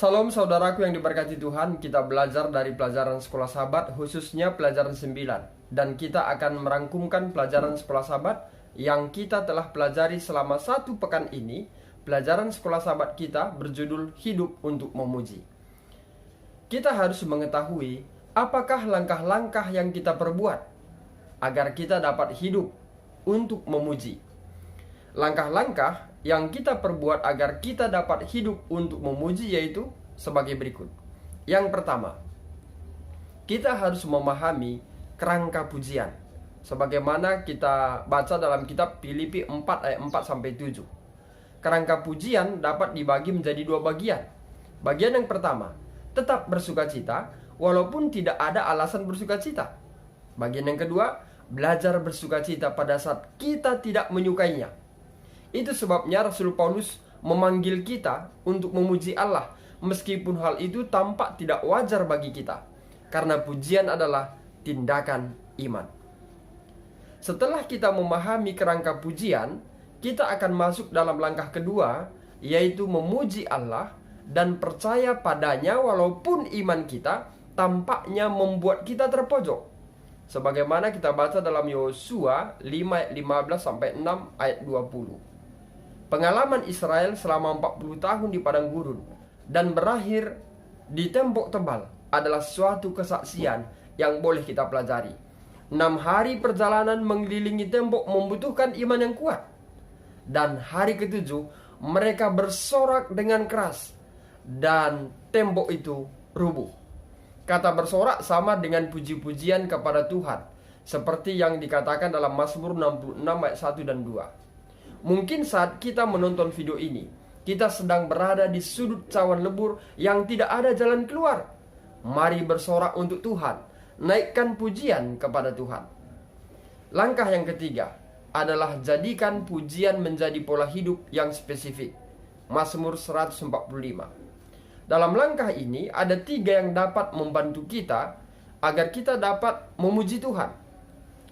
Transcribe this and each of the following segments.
Salam saudaraku yang diberkati Tuhan. Kita belajar dari pelajaran Sekolah Sahabat, khususnya pelajaran 9. Dan kita akan merangkumkan pelajaran Sekolah Sahabat yang kita telah pelajari selama 1 pekan ini. Pelajaran Sekolah Sahabat kita berjudul Hidup untuk Memuji. Kita harus mengetahui apakah langkah-langkah yang kita perbuat agar kita dapat hidup untuk memuji. Langkah-langkah yang kita perbuat agar kita dapat hidup untuk memuji yaitu sebagai berikut. Yang pertama, kita harus memahami kerangka pujian, sebagaimana kita baca dalam kitab Filipi 4 ayat 4-7. Kerangka pujian dapat dibagi menjadi 2 bagian. Bagian yang pertama, tetap bersukacita walaupun tidak ada alasan bersukacita. Bagian yang kedua, belajar bersukacita pada saat kita tidak menyukainya. Itu sebabnya Rasul Paulus memanggil kita untuk memuji Allah, meskipun hal itu tampak tidak wajar bagi kita, karena pujian adalah tindakan iman. Setelah kita memahami kerangka pujian, kita akan masuk dalam langkah kedua, yaitu memuji Allah dan percaya padanya walaupun iman kita tampaknya membuat kita terpojok. Sebagaimana kita baca dalam Yosua 5 ayat 15-6 ayat 20. Pengalaman Israel selama 40 tahun di padang gurun dan berakhir di tembok tebal adalah suatu kesaksian yang boleh kita pelajari. 6 hari perjalanan mengelilingi tembok membutuhkan iman yang kuat. Dan hari ke-7 mereka bersorak dengan keras dan tembok itu rubuh. Kata bersorak sama dengan puji-pujian kepada Tuhan, seperti yang dikatakan dalam Mazmur 66 ayat 1 dan 2. Mungkin saat kita menonton video ini, kita sedang berada di sudut cawan lebur yang tidak ada jalan keluar. Mari bersorak untuk Tuhan, naikkan pujian kepada Tuhan. Langkah yang ketiga adalah jadikan pujian menjadi pola hidup yang spesifik. Mazmur 145. Dalam langkah ini ada 3 yang dapat membantu kita agar kita dapat memuji Tuhan.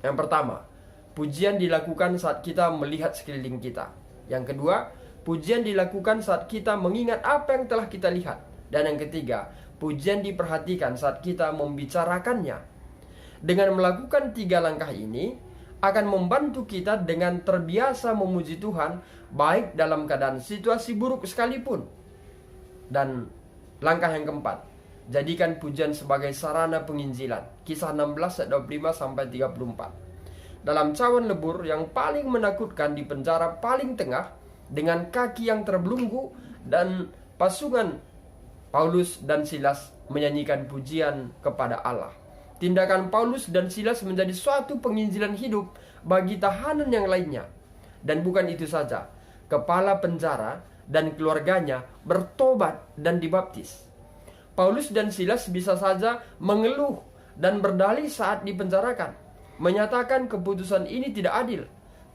Yang pertama, pujian dilakukan saat kita melihat sekeliling kita. Yang kedua, pujian dilakukan saat kita mengingat apa yang telah kita lihat. Dan yang ketiga, pujian diperhatikan saat kita membicarakannya. Dengan melakukan 3 langkah ini, akan membantu kita dengan terbiasa memuji Tuhan, baik dalam keadaan situasi buruk sekalipun. Dan langkah yang keempat, jadikan pujian sebagai sarana penginjilan. Kisah 16 ayat 25-34. Dalam cawan lebur yang paling menakutkan di penjara paling tengah, dengan kaki yang terbelunggu dan pasungan, Paulus dan Silas menyanyikan pujian kepada Allah. Tindakan Paulus dan Silas menjadi suatu penginjilan hidup bagi tahanan yang lainnya. Dan bukan itu saja, kepala penjara dan keluarganya bertobat dan dibaptis. Paulus dan Silas bisa saja mengeluh dan berdalih saat dipenjarakan, menyatakan keputusan ini tidak adil.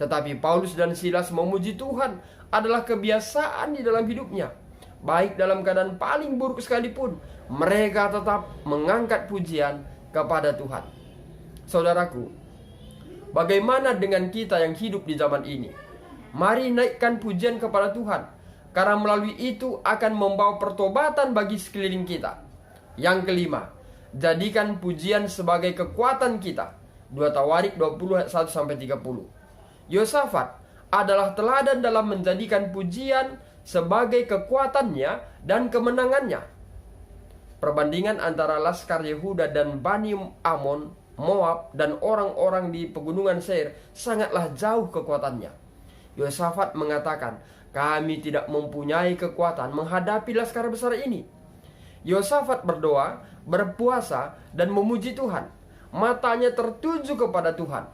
Tetapi Paulus dan Silas memuji Tuhan adalah kebiasaan di dalam hidupnya. Baik dalam keadaan paling buruk sekalipun, mereka tetap mengangkat pujian kepada Tuhan. Saudaraku, bagaimana dengan kita yang hidup di zaman ini? Mari naikkan pujian kepada Tuhan, karena melalui itu akan membawa pertobatan bagi sekeliling kita. Yang kelima, jadikan pujian sebagai kekuatan kita. 2 Tawarik 20 ayat 1-30. Yosafat adalah teladan dalam menjadikan pujian sebagai kekuatannya dan kemenangannya. Perbandingan antara laskar Yehuda dan Bani Amon, Moab, dan orang-orang di pegunungan Seir sangatlah jauh kekuatannya. Yosafat mengatakan, kami tidak mempunyai kekuatan menghadapi laskar besar ini. Yosafat berdoa, berpuasa, dan memuji Tuhan. Matanya tertuju kepada Tuhan.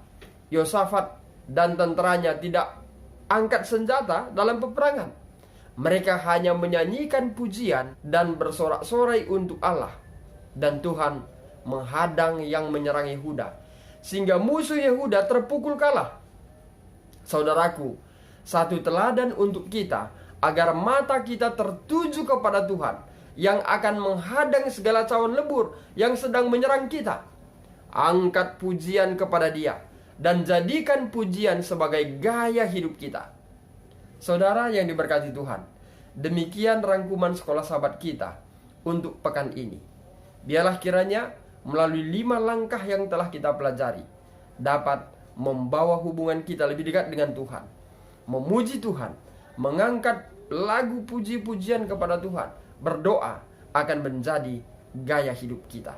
Yosafat dan tenteranya tidak angkat senjata dalam peperangan. Mereka hanya menyanyikan pujian dan bersorak-sorai untuk Allah. Dan Tuhan menghadang yang menyerang Yehuda, sehingga musuh Yehuda terpukul kalah. Saudaraku, satu teladan untuk kita agar mata kita tertuju kepada Tuhan, yang akan menghadang segala cawan lebur yang sedang menyerang kita. Angkat pujian kepada Dia dan jadikan pujian sebagai gaya hidup kita. Saudara yang diberkati Tuhan, demikian rangkuman Sekolah Sahabat kita. untuk pekan ini. Biarlah kiranya melalui 5 langkah yang telah kita pelajari dapat membawa hubungan kita lebih dekat dengan Tuhan, memuji Tuhan, mengangkat lagu puji-pujian kepada Tuhan, berdoa akan menjadi gaya hidup kita.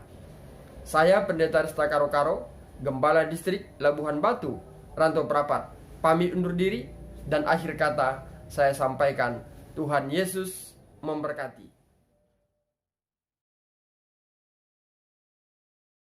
Saya Pendeta Resta Karo-Karo, Gembala Distrik Labuhan Batu, Rantau Prapat, pamit undur diri, dan akhir kata saya sampaikan, Tuhan Yesus memberkati.